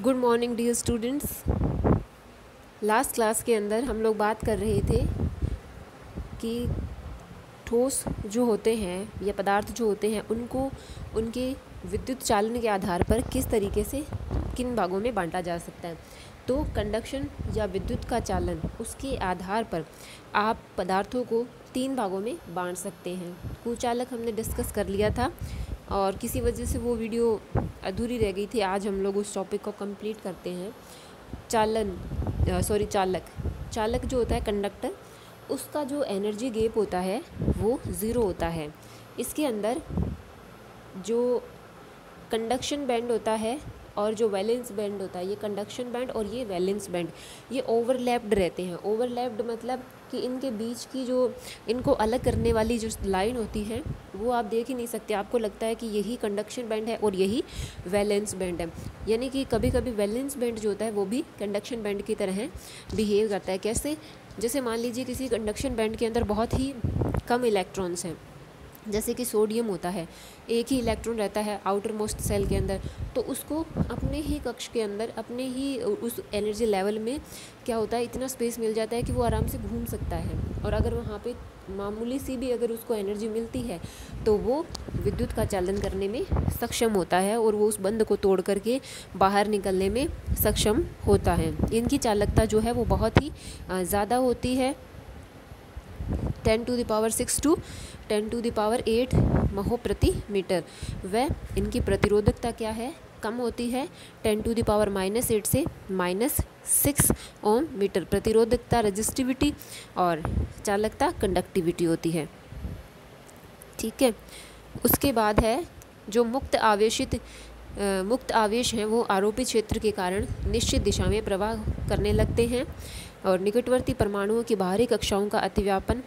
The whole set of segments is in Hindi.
Good morning dear students. Last class के अंदर हम लोग बात कर रहे थे कि ठोस जो होते हैं या पदार्थ जो होते हैं उनको उनके विद्युत चालन के आधार पर किस तरीके से किन भागों में बांटा जा सकता है। तो कंडक्शन या विद्युत का चालन उसके आधार पर आप पदार्थों को 3 भागों में बांट सकते हैं। कुचालक हमने डिस्कस कर लिया था और किसी वजह से वो वीडियो अधूरी रह गई थी। आज हम लोग उस टॉपिक को कंप्लीट करते हैं। चालक जो होता है कंडक्टर, उसका जो एनर्जी गैप होता है वो 0 होता है। इसके अंदर जो कंडक्शन बैंड होता है और जो वैलेंस बैंड होता है, ये कंडक्शन बैंड और ये वैलेंस बैंड, ये ओवरलैप्ड रहते हैं। ओवरलैप्ड मतलब कि इनके बीच की जो इनको अलग करने वाली जो लाइन होती है वो आप देख ही नहीं सकते। आपको लगता है कि यही कंडक्शन बैंड है और यही वैलेंस बैंड है। यानी कि कभी कभी वैलेंस बैंड जो होता है वो भी कंडक्शन बैंड की तरह बिहेव करता है। कैसे? जैसे मान लीजिए किसी कंडक्शन बैंड के अंदर बहुत ही कम इलेक्ट्रॉन्स हैं, जैसे कि सोडियम होता है, एक ही इलेक्ट्रॉन रहता है आउटर मोस्ट सेल के अंदर, तो उसको अपने ही कक्ष के अंदर अपने ही उस एनर्जी लेवल में क्या होता है, इतना स्पेस मिल जाता है कि वो आराम से घूम सकता है। और अगर वहाँ पे मामूली सी भी अगर उसको एनर्जी मिलती है तो वो विद्युत का चालन करने में सक्षम होता है और वो उस बंध को तोड़ करके बाहर निकलने में सक्षम होता है। इनकी चालकता जो है वो बहुत ही ज़्यादा होती है, 10⁶ to 10⁸ महो प्रति मीटर। व इनकी प्रतिरोधकता क्या है? कम होती है, 10⁻⁻8 से -6 ओम मीटर। प्रतिरोधकता रेजिस्टिविटी और चालकता कंडक्टिविटी होती है। ठीक है। उसके बाद है जो मुक्त आवेश हैं वो आरोपित क्षेत्र के कारण निश्चित दिशा में प्रवाह करने लगते हैं। और निकटवर्ती परमाणुओं की बाहरी कक्षाओं का अतिव्यापन,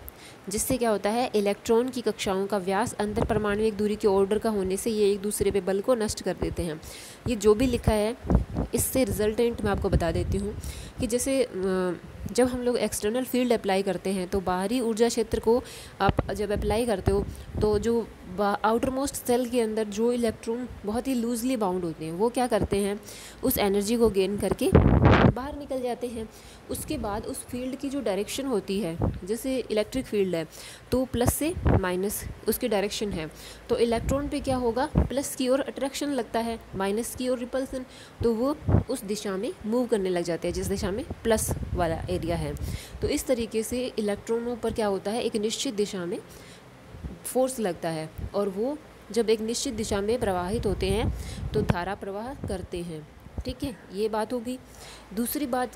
जिससे क्या होता है, इलेक्ट्रॉन की कक्षाओं का व्यास अंतर परमाणुविक दूरी के ऑर्डर का होने से ये एक दूसरे पे बल को नष्ट कर देते हैं। ये जो भी लिखा है इससे रिजल्टेंट मैं आपको बता देती हूँ कि जैसे जब हम लोग एक्सटर्नल फील्ड अप्लाई करते हैं तो बाहरी ऊर्जा क्षेत्र को आप जब अप्लाई करते हो तो जो आउटर मोस्ट सेल के अंदर जो इलेक्ट्रॉन बहुत ही लूजली बाउंड होते हैं वो क्या करते हैं, उस एनर्जी को गेन करके बाहर निकल जाते हैं। उसके बाद उस फील्ड की जो डायरेक्शन होती है, जैसे इलेक्ट्रिक फील्ड है तो प्लस से माइनस उसकी डायरेक्शन है, तो इलेक्ट्रॉन पे क्या होगा, प्लस की ओर अट्रैक्शन लगता है, माइनस की ओर रिपल्सन, तो वो उस दिशा में मूव करने लग जाते हैं जिस दिशा में प्लस वाला एरिया है। तो इस तरीके से इलेक्ट्रॉनों पर क्या होता है, एक निश्चित दिशा में फोर्स लगता है और वो जब एक निश्चित दिशा में प्रवाहित होते हैं तो धारा प्रवाह करते हैं। ठीक है, ये बात होगी। दूसरी बात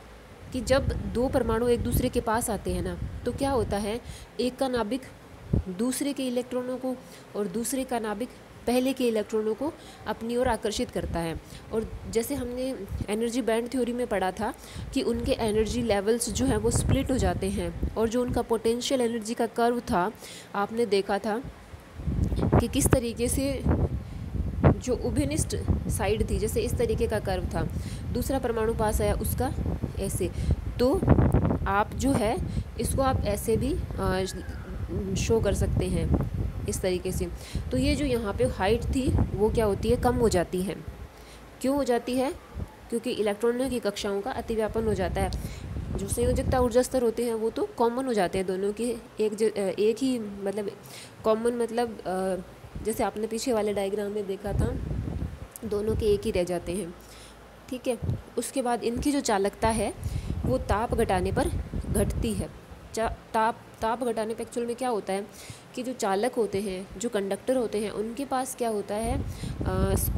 कि जब 2 परमाणु एक दूसरे के पास आते हैं ना, तो क्या होता है, एक का नाभिक दूसरे के इलेक्ट्रॉनों को और दूसरे का नाभिक पहले के इलेक्ट्रॉनों को अपनी ओर आकर्षित करता है। और जैसे हमने एनर्जी बैंड थ्योरी में पढ़ा था कि उनके एनर्जी लेवल्स जो हैं वो स्प्लिट हो जाते हैं और जो उनका पोटेंशियल एनर्जी का कर्व था, आपने देखा था कि किस तरीके से जो उभयनिष्ठ साइड थी, जैसे इस तरीके का कर्व था, दूसरा परमाणु पास आया उसका ऐसे, तो आप जो है इसको आप ऐसे भी शो कर सकते हैं इस तरीके से। तो ये जो यहाँ पे हाइट थी वो क्या होती है, कम हो जाती है। क्यों हो जाती है? क्योंकि इलेक्ट्रॉनों की कक्षाओं का अतिव्यापन हो जाता है। जो संयोजकता ऊर्जा स्तर होते हैं वो तो कॉमन हो जाते हैं दोनों के, एक ही मतलब कॉमन मतलब जैसे आपने पीछे वाले डायग्राम में देखा था, दोनों के एक ही रह जाते हैं। ठीक है। उसके बाद इनकी जो चालकता है वो ताप घटाने पर घटती है। ताप घटाने पर एक्चुअल में क्या होता है कि जो चालक होते हैं, जो कंडक्टर होते हैं, उनके पास क्या होता है,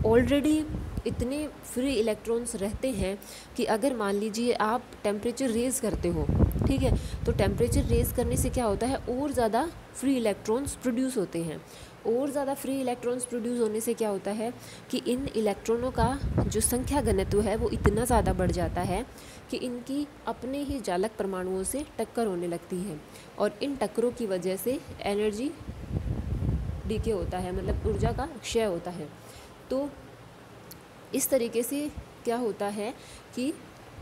ऑलरेडी इतने फ्री इलेक्ट्रॉन्स रहते हैं कि अगर मान लीजिए आप टेम्परेचर रेज़ करते हो, ठीक है, तो टेम्परेचर रेज़ करने से क्या होता है, और ज़्यादा फ्री इलेक्ट्रॉन्स प्रोड्यूस होते हैं। और ज़्यादा फ्री इलेक्ट्रॉन्स प्रोड्यूस होने से क्या होता है कि इन इलेक्ट्रॉनों का जो संख्या घनत्व है वो इतना ज़्यादा बढ़ जाता है कि इनकी अपने ही चालक परमाणुओं से टक्कर होने लगती है और इन टक्करों की वजह से एनर्जी डीके होता है, मतलब ऊर्जा का क्षय होता है। तो इस तरीके से क्या होता है कि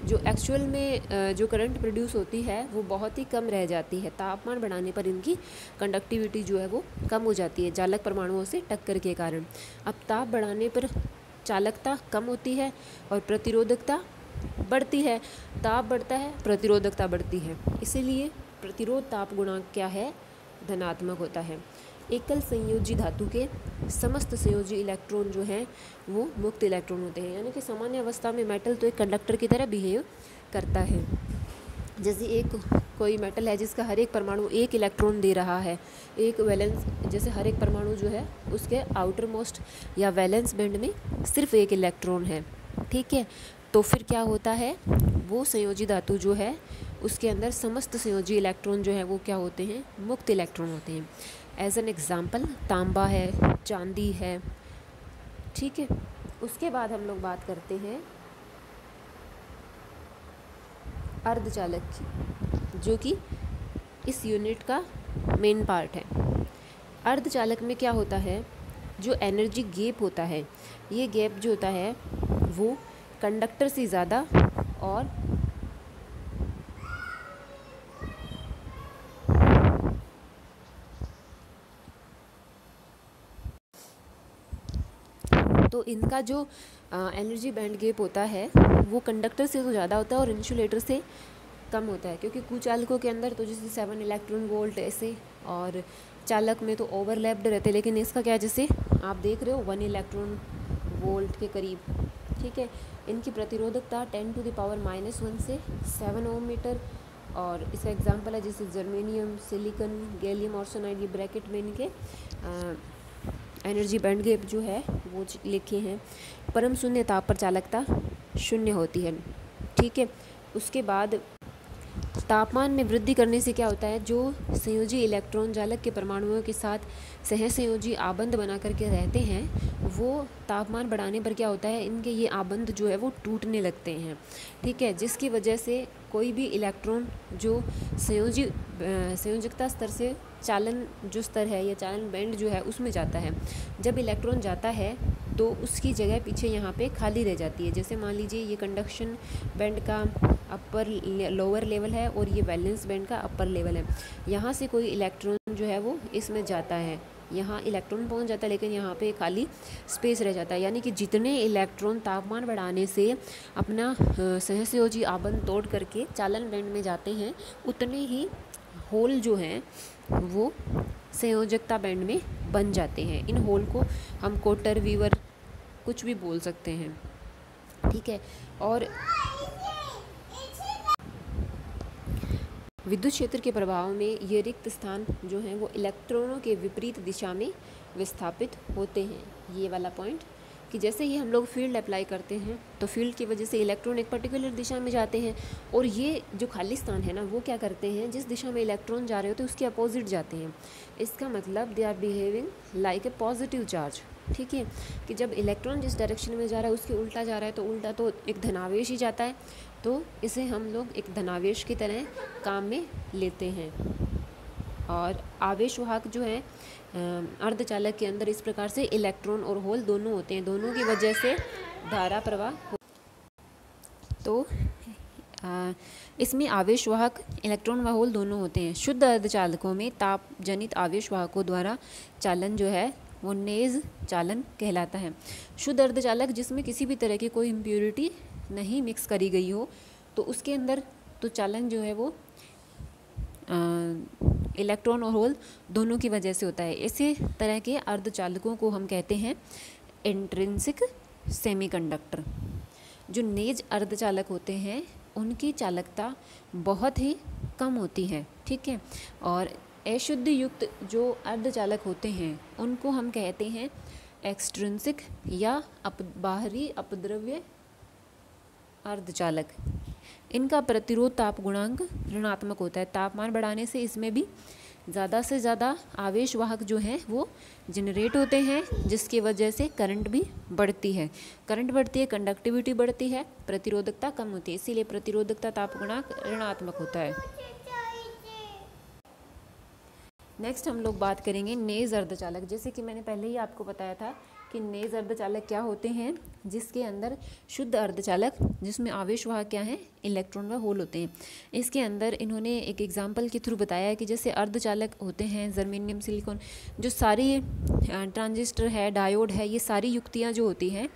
जो एक्चुअल में जो करंट प्रोड्यूस होती है वो बहुत ही कम रह जाती है। तापमान बढ़ाने पर इनकी कंडक्टिविटी जो है वो कम हो जाती है चालक परमाणुओं से टक्कर के कारण। अब ताप बढ़ाने पर चालकता कम होती है और प्रतिरोधकता बढ़ती है। ताप बढ़ता है, प्रतिरोधकता बढ़ती है, इसीलिए प्रतिरोध ताप गुणांक क्या है, धनात्मक होता है। एकल संयोजी धातु के समस्त संयोजी इलेक्ट्रॉन जो हैं वो मुक्त इलेक्ट्रॉन होते हैं, यानी कि सामान्य अवस्था में मेटल तो एक कंडक्टर की तरह बिहेव करता है। जैसे एक कोई मेटल है जिसका हर एक परमाणु एक इलेक्ट्रॉन दे रहा है, एक वैलेंस, जैसे हर एक परमाणु जो है उसके आउटर मोस्ट या वैलेंस बैंड में सिर्फ एक इलेक्ट्रॉन है, ठीक है। तो फिर क्या होता है, वो संयोजी धातु जो है उसके अंदर समस्त संयोजी इलेक्ट्रॉन जो है वो क्या होते हैं, मुक्त इलेक्ट्रॉन होते हैं। एज एन एग्जाम्पल तांबा है, चांदी है, ठीक है। उसके बाद हम लोग बात करते हैं अर्धचालक की, जो कि इस यूनिट का मेन पार्ट है। अर्धचालक में क्या होता है, जो एनर्जी गैप होता है, ये गैप जो होता है वो कंडक्टर से ज़्यादा और तो इनका जो एनर्जी बैंड गैप होता है वो कंडक्टर से तो ज़्यादा होता है और इंसुलेटर से कम होता है, क्योंकि कुचालकों के अंदर तो जैसे 7 इलेक्ट्रॉन वोल्ट ऐसे, और चालक में तो ओवरलैप्ड रहते हैं, लेकिन इसका क्या, जैसे आप देख रहे हो 1 इलेक्ट्रॉन वोल्ट के करीब, ठीक है। इनकी प्रतिरोधकता 10⁻⁻1 से 7 ओम मीटर, और इसका एग्जांपल है जैसे जर्मेनियम, सिलिकॉन, गैलियम आर्सेनाइड, ये ब्रैकेट में इनके एनर्जी बैंड गैप जो है वो लिखे हैं। परम शून्य ताप पर चालकता 0 होती है, ठीक है। उसके बाद तापमान में वृद्धि करने से क्या होता है, जो संयोजी इलेक्ट्रॉन चालक के परमाणुओं के साथ सहसंयोजी आबंध बना करके रहते हैं, वो तापमान बढ़ाने पर क्या होता है, इनके ये आबंध जो है वो टूटने लगते हैं, ठीक है। जिसकी वजह से कोई भी इलेक्ट्रॉन जो संयोजकता स्तर से चालन जो स्तर है या चालन बैंड जो है उसमें जाता है, जब इलेक्ट्रॉन जाता है तो उसकी जगह पीछे यहाँ पे खाली रह जाती है। जैसे मान लीजिए ये कंडक्शन बैंड का अपर लोअर लेवल है और ये वैलेंस बैंड का अपर लेवल है। यहाँ से कोई इलेक्ट्रॉन जो है वो इसमें जाता है, यहाँ इलेक्ट्रॉन पहुँच जाता है, लेकिन यहाँ पे खाली स्पेस रह जाता है। यानी कि जितने इलेक्ट्रॉन तापमान बढ़ाने से अपना सहसंयोजी आबंध तोड़ करके चालन बैंड में जाते हैं, उतने ही होल जो हैं वो संयोजकता बैंड में बन जाते हैं। इन होल को हम कोटर, वीवर कुछ भी बोल सकते हैं, ठीक है। और विद्युत क्षेत्र के प्रभाव में ये रिक्त स्थान जो हैं वो इलेक्ट्रॉनों के विपरीत दिशा में विस्थापित होते हैं। ये वाला पॉइंट कि जैसे ही हम लोग फील्ड अप्लाई करते हैं तो फील्ड की वजह से इलेक्ट्रॉन एक पर्टिकुलर दिशा में जाते हैं, और ये जो खाली स्थान है ना वो क्या करते हैं, जिस दिशा में इलेक्ट्रॉन जा रहे होते हैं उसके अपोजिट जाते हैं। इसका मतलब they are behaving like a positive charge, ठीक है। कि जब इलेक्ट्रॉन जिस डायरेक्शन में जा रहा है उसके उल्टा जा रहा है तो उल्टा तो एक धनावेश ही जाता है, तो इसे हम लोग एक धनावेश की तरह काम में लेते हैं। और आवेश वाहक जो है अर्धचालक के अंदर इस प्रकार से इलेक्ट्रॉन और होल दोनों होते हैं, दोनों की वजह से धारा प्रवाह तो इसमें आवेश वाहक इलेक्ट्रॉन व होल दोनों होते हैं। शुद्ध अर्धचालकों में ताप जनित आवेश वाहकों द्वारा चालन जो है वो नेज चालन कहलाता है। शुद्ध अर्धचालक जिसमें किसी भी तरह की कोई इम्प्योरिटी नहीं मिक्स करी गई हो, तो उसके अंदर तो चालन जो है वो इलेक्ट्रॉन और होल दोनों की वजह से होता है। इसी तरह के अर्धचालकों को हम कहते हैं इंट्रिंसिक सेमीकंडक्टर। जो नेज अर्धचालक होते हैं उनकी चालकता बहुत ही कम होती है, ठीक है। और अशुद्ध युक्त जो अर्धचालक होते हैं उनको हम कहते हैं एक्सट्रिंसिक या बाहरी अपद्रव्य अर्धचालक। इनका प्रतिरोध ताप गुणांक ऋणात्मक होता है। तापमान बढ़ाने से इसमें भी ज़्यादा से ज़्यादा आवेश वाहक जो हैं वो जनरेट होते हैं, जिसकी वजह से करंट भी बढ़ती है। करंट बढ़ती है, कंडक्टिविटी बढ़ती है, प्रतिरोधकता कम होती है, इसीलिए प्रतिरोधकता ताप गुणांक ऋणात्मक होता है। नेक्स्ट हम लोग बात करेंगे नेज अर्धचालक। जैसे कि मैंने पहले ही आपको बताया था कि नेज अर्धचालक क्या होते हैं, जिसके अंदर शुद्ध अर्धचालक जिसमें आवेश वाहक क्या है, इलेक्ट्रॉन व होल होते हैं। इसके अंदर इन्होंने एक एग्जांपल के थ्रू बताया कि जैसे अर्धचालक होते हैं जर्मेनियम, सिलिकॉन, जो सारी ट्रांजिस्टर है, डायोड है, ये सारी युक्तियाँ जो होती हैं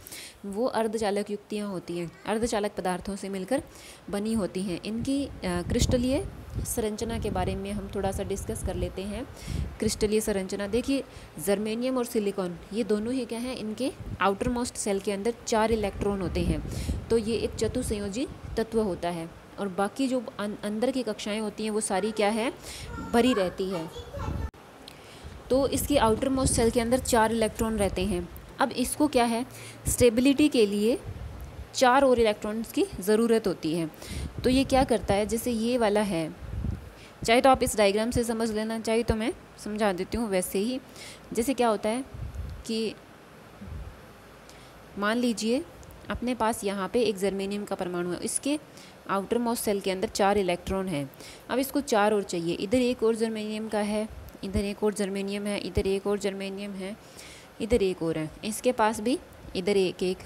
वो अर्धचालक युक्तियाँ होती हैं, अर्धचालक पदार्थों से मिलकर बनी होती हैं। इनकी क्रिस्टलीय संरचना के बारे में हम थोड़ा सा डिस्कस कर लेते हैं। क्रिस्टलीय संरचना देखिए, जर्मेनियम और सिलिकॉन ये दोनों ही क्या हैं, इनके आउटर मोस्ट सेल के अंदर 4 इलेक्ट्रॉन होते हैं, तो ये एक चतुसंयोजी तत्व होता है। और बाकी जो अंदर की कक्षाएं होती हैं वो सारी क्या है, भरी रहती है। तो इसकी आउटर मोस्ट सेल के अंदर 4 इलेक्ट्रॉन रहते हैं। अब इसको क्या है, स्टेबिलिटी के लिए 4 और इलेक्ट्रॉन्स की ज़रूरत होती है। तो ये क्या करता है, जैसे ये वाला है, चाहे तो आप इस डायग्राम से समझ लेना, चाहे तो मैं समझा देती हूँ वैसे ही। जैसे क्या होता है कि मान लीजिए अपने पास यहाँ पे एक जर्मेनियम का परमाणु है, इसके आउटर मोस्ट सेल के अंदर 4 इलेक्ट्रॉन है। अब इसको 4 और चाहिए, इधर एक और जर्मेनियम का है, इधर एक और जर्मेनियम है, इधर एक और जर्मेनियम है, इधर एक और है, इसके पास भी इधर एक एक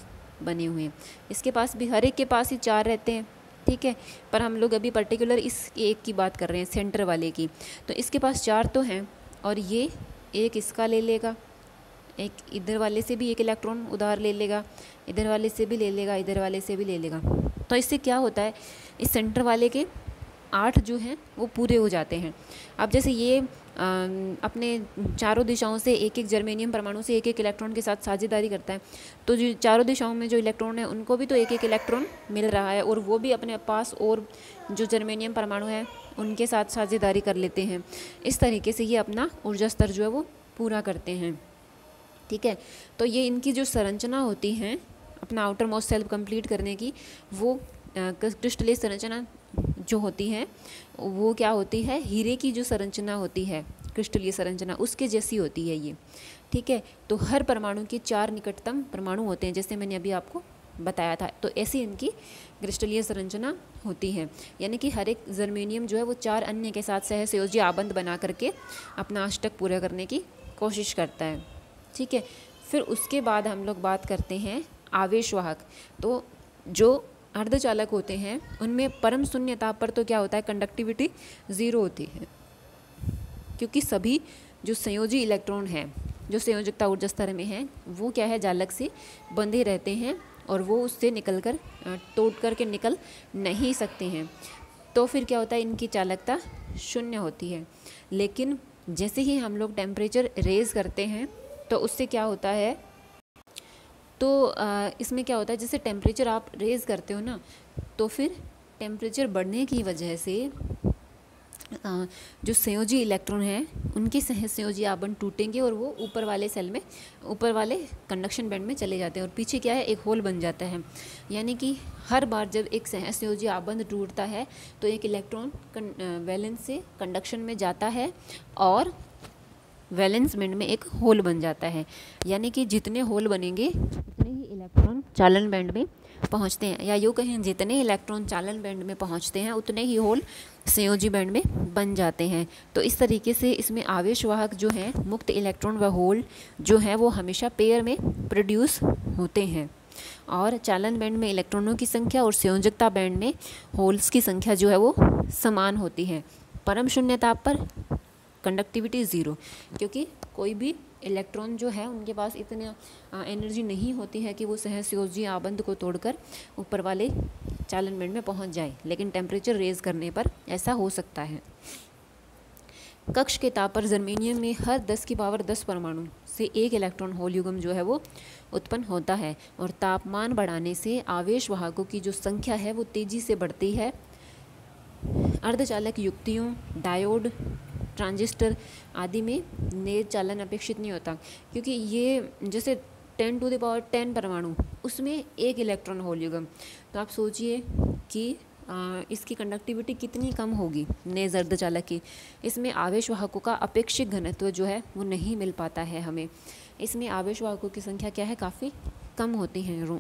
बने हुए हैं, इसके पास भी, हर एक के पास ही 4 रहते हैं, ठीक है। पर हम लोग अभी पर्टिकुलर इस एक की बात कर रहे हैं, सेंटर वाले की। तो इसके पास 4 तो हैं, और ये एक इसका ले लेगा, एक इधर वाले से भी एक इलेक्ट्रॉन उधार ले लेगा, इधर वाले से भी ले लेगा, इधर वाले से भी ले लेगा। तो इससे क्या होता है, इस सेंटर वाले के 8 जो हैं वो पूरे हो जाते हैं। अब जैसे ये अपने चारों दिशाओं से एक एक जर्मेनियम परमाणु से एक एक इलेक्ट्रॉन के साथ साझेदारी करता है, तो जो चारों दिशाओं में जो इलेक्ट्रॉन है उनको भी तो एक एक इलेक्ट्रॉन मिल रहा है, और वो भी अपने पास और जो जर्मेनियम परमाणु है उनके साथ साझेदारी कर लेते हैं। इस तरीके से ये अपना ऊर्जा स्तर जो है वो पूरा करते हैं, ठीक है। तो ये इनकी जो संरचना होती है अपना आउटर मोस्ट सेल कंप्लीट करने की, वो क्रिस्टलीय संरचना जो होती है वो क्या होती है, हीरे की जो संरचना होती है क्रिस्टलीय संरचना उसके जैसी होती है ये, ठीक है। तो हर परमाणु के 4 निकटतम परमाणु होते हैं, जैसे मैंने अभी आपको बताया था। तो ऐसी इनकी क्रिस्टलीय संरचना होती है, यानी कि हर एक जर्मेनियम जो है वो 4 अन्य के साथ सहसंयोजी आबंध बना करके अपना अष्टक पूरा करने की कोशिश करता है, ठीक है। फिर उसके बाद हम लोग बात करते हैं आवेशवाहक। तो जो अर्धचालक होते हैं उनमें परम शून्य ताप पर तो क्या होता है, कंडक्टिविटी 0 होती है, क्योंकि सभी जो संयोजी इलेक्ट्रॉन हैं जो संयोजकता ऊर्जा स्तर में हैं वो क्या है, जालक से बंधे रहते हैं और वो उससे निकलकर टूट करके निकल नहीं सकते हैं। तो फिर क्या होता है, इनकी चालकता 0 होती है। लेकिन जैसे ही हम लोग टेम्परेचर रेज करते हैं तो उससे क्या होता है, तो इसमें क्या होता है, जैसे टेम्परेचर आप रेज़ करते हो ना, तो फिर टेम्परेचर बढ़ने की वजह से जो संयोजी इलेक्ट्रॉन हैं उनके सहसंयोजी आबंध टूटेंगे और वो ऊपर वाले सेल में, ऊपर वाले कंडक्शन बैंड में चले जाते हैं, और पीछे क्या है, एक होल बन जाता है। यानी कि हर बार जब एक सहसंयोजी आबंध टूटता है तो एक इलेक्ट्रॉन वैलेंस से कंडक्शन में जाता है और वैलेंस बैंड में एक होल बन जाता है। यानी कि जितने होल बनेंगे उतने ही इलेक्ट्रॉन चालन बैंड में पहुंचते हैं, या यूँ कहें जितने इलेक्ट्रॉन चालन बैंड में पहुंचते हैं उतने ही होल संयोजी बैंड में बन जाते हैं। तो इस तरीके से इसमें आवेशवाहक जो हैं, मुक्त इलेक्ट्रॉन व होल जो हैं वो हमेशा पेयर में प्रोड्यूस होते हैं, और चालन बैंड में इलेक्ट्रॉनों की संख्या और संयोजकता बैंड में होल्स की संख्या जो है वो समान होती है। परम शून्य ताप पर कंडक्टिविटी 0, क्योंकि कोई भी इलेक्ट्रॉन जो है उनके पास इतनी एनर्जी नहीं होती है कि वो सहसंयोजी आबंध को तोड़कर ऊपर वाले चालन बैंड में पहुंच जाए, लेकिन टेम्परेचर रेज करने पर ऐसा हो सकता है। कक्ष के ताप पर जर्मेनियम में हर 10 की पावर 10 परमाणु से एक इलेक्ट्रॉन होल युग्म जो है वो उत्पन्न होता है, और तापमान बढ़ाने से आवेशवाहकों की जो संख्या है वो तेज़ी से बढ़ती है। अर्धचालक युक्तियों, डायोड, ट्रांजिस्टर आदि में नेज चालन अपेक्षित नहीं होता, क्योंकि ये जैसे 10 टू द पावर 10 परमाणु उसमें एक इलेक्ट्रॉन होल युग्म, तो आप सोचिए कि इसकी कंडक्टिविटी कितनी कम होगी नेज अर्धचालक की। इसमें आवेशवाहकों का अपेक्षित घनत्व जो है वो नहीं मिल पाता है हमें। इसमें आवेशवाहकों की संख्या क्या है, काफ़ी कम होती है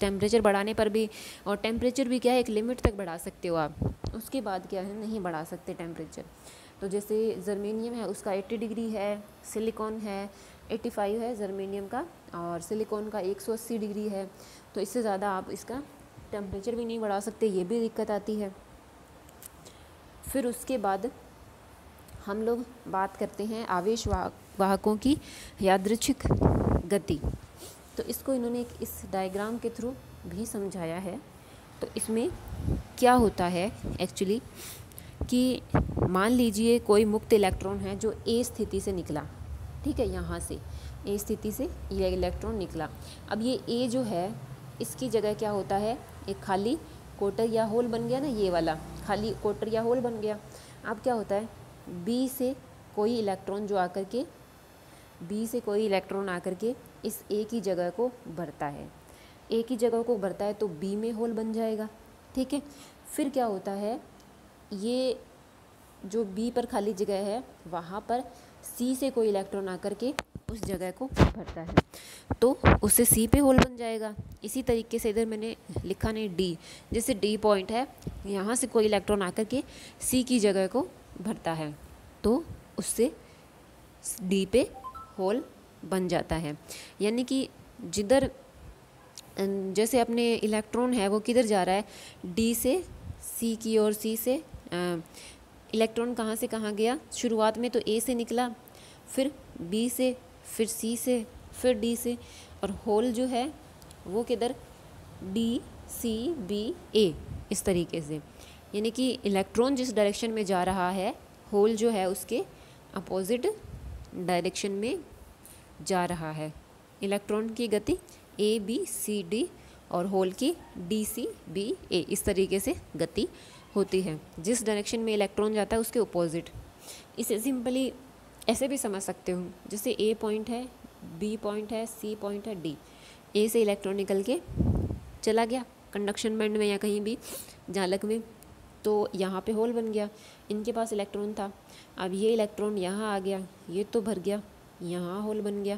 टेम्परेचर बढ़ाने पर भी। और टेम्परेचर भी क्या है, एक लिमिट तक बढ़ा सकते हो आप, उसके बाद क्या है, नहीं बढ़ा सकते टेम्परेचर। तो जैसे जर्मेनियम है उसका 80 डिग्री है, सिलिकॉन है 85 है जर्मेनियम का, और सिलिकॉन का 180 डिग्री है। तो इससे ज़्यादा आप इसका टेम्परेचर भी नहीं बढ़ा सकते, ये भी दिक्कत आती है। फिर उसके बाद हम लोग बात करते हैं आवेश वाहकों की यादृच्छिक गति। तो इसको इन्होंने इस डायग्राम के थ्रू भी समझाया है। तो इसमें क्या होता है एक्चुअली कि मान लीजिए कोई मुक्त इलेक्ट्रॉन है जो ए स्थिति से निकला, ठीक है, यहाँ से ए स्थिति से ये इलेक्ट्रॉन निकला। अब ये ए जो है इसकी जगह क्या होता है, एक खाली कोटर या होल बन गया ना, ये वाला खाली कोटर या होल बन गया। अब क्या होता है, बी से कोई इलेक्ट्रॉन आकर के इस ए की जगह को भरता है, ए की जगह को भरता है तो बी में होल बन जाएगा, ठीक है। फिर क्या होता है, ये जो बी पर खाली जगह है वहाँ पर सी से कोई इलेक्ट्रॉन आकर के उस जगह को भरता है, तो उससे सी पे होल बन जाएगा। इसी तरीके से इधर मैंने लिखा नहीं डी, जैसे डी पॉइंट है, यहाँ से कोई इलेक्ट्रॉन आकर के सी की जगह को भरता है तो उससे डी पे होल बन जाता है। यानी कि जिधर जैसे अपने इलेक्ट्रॉन है वो किधर जा रहा है, डी से सी की ओर, सी से इलेक्ट्रॉन कहाँ से कहाँ गया, शुरुआत में तो ए से निकला, फिर बी से, फिर सी से, फिर डी से, और होल जो है वो किधर, डी सी बी ए, इस तरीके से। यानी कि इलेक्ट्रॉन जिस डायरेक्शन में जा रहा है, होल जो है उसके अपोजिट डायरेक्शन में जा रहा है। इलेक्ट्रॉन की गति ए बी सी डी और होल की डी सी बी ए, इस तरीके से गति होती है। जिस डायरेक्शन में इलेक्ट्रॉन जाता है उसके अपोजिट। इसे सिंपली ऐसे भी समझ सकते हो, जैसे ए पॉइंट है, बी पॉइंट है, सी पॉइंट है, डी। ए से इलेक्ट्रॉन निकल के चला गया कंडक्शन बैंड में या कहीं भी जालक में, तो यहाँ पे होल बन गया। इनके पास इलेक्ट्रॉन था, अब ये इलेक्ट्रॉन यहाँ आ गया, ये तो भर गया, यहाँ होल बन गया,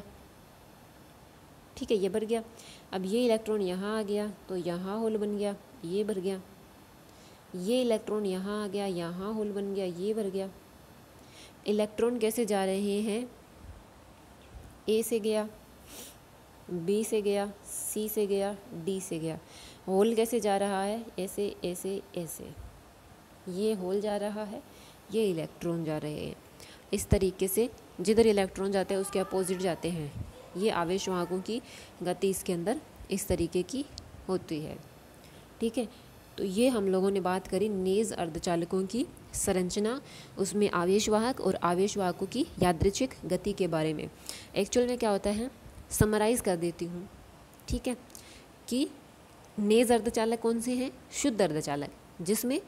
ठीक है, ये भर गया। अब ये इलेक्ट्रॉन यहाँ आ गया तो यहाँ होल बन गया, ये भर गया। ये इलेक्ट्रॉन यहाँ आ गया, यहाँ होल बन गया, ये भर गया। इलेक्ट्रॉन कैसे जा रहे हैं, ए से गया, बी से गया, सी से गया, डी से गया। होल कैसे जा रहा है, ऐसे ऐसे ऐसे, ये होल जा रहा है, ये इलेक्ट्रॉन जा रहे हैं। इस तरीके से जिधर इलेक्ट्रॉन जाते हैं उसके अपोजिट जाते हैं। ये आवेश वाहकों की गति इसके अंदर इस तरीके की होती है, ठीक है। तो ये हम लोगों ने बात करी नेज अर्धचालकों की संरचना, उसमें आवेश वाहक और आवेश वाहकों की यादृच्छिक गति के बारे में। एक्चुअल में क्या होता है, समराइज़ कर देती हूँ, ठीक है, कि नेज अर्धचालक कौन से हैं, शुद्ध अर्धचालक, जिसमें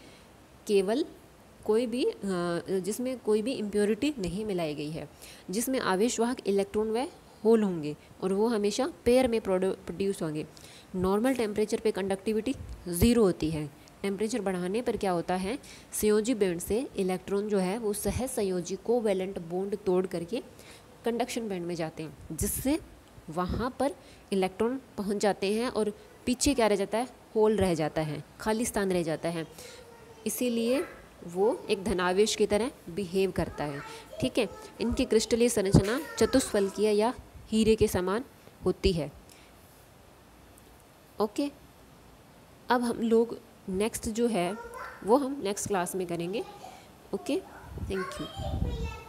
कोई भी इम्प्योरिटी नहीं मिलाई गई है, जिसमें आवेश वाहक इलेक्ट्रॉन व होल होंगे और वो हमेशा पेयर में प्रोड्यूस होंगे। नॉर्मल टेम्परेचर पे कंडक्टिविटी 0 होती है। टेम्परेचर बढ़ाने पर क्या होता है, संयोजी बैंड से इलेक्ट्रॉन जो है वो सहज संयोजी कोवैलेंट बॉन्ड तोड़ करके कंडक्शन बैंड में जाते हैं, जिससे वहाँ पर इलेक्ट्रॉन पहुँच जाते हैं और पीछे क्या रह जाता है, होल रह जाता है, खाली स्थान रह जाता है। इसीलिए वो एक धनावेश की तरह बिहेव करता है, ठीक है। इनकी क्रिस्टलीय संरचना चतुष्फलकीय या हीरे के समान होती है। ओके, अब हम लोग नेक्स्ट जो है वो हम नेक्स्ट क्लास में करेंगे। Okay, thank you.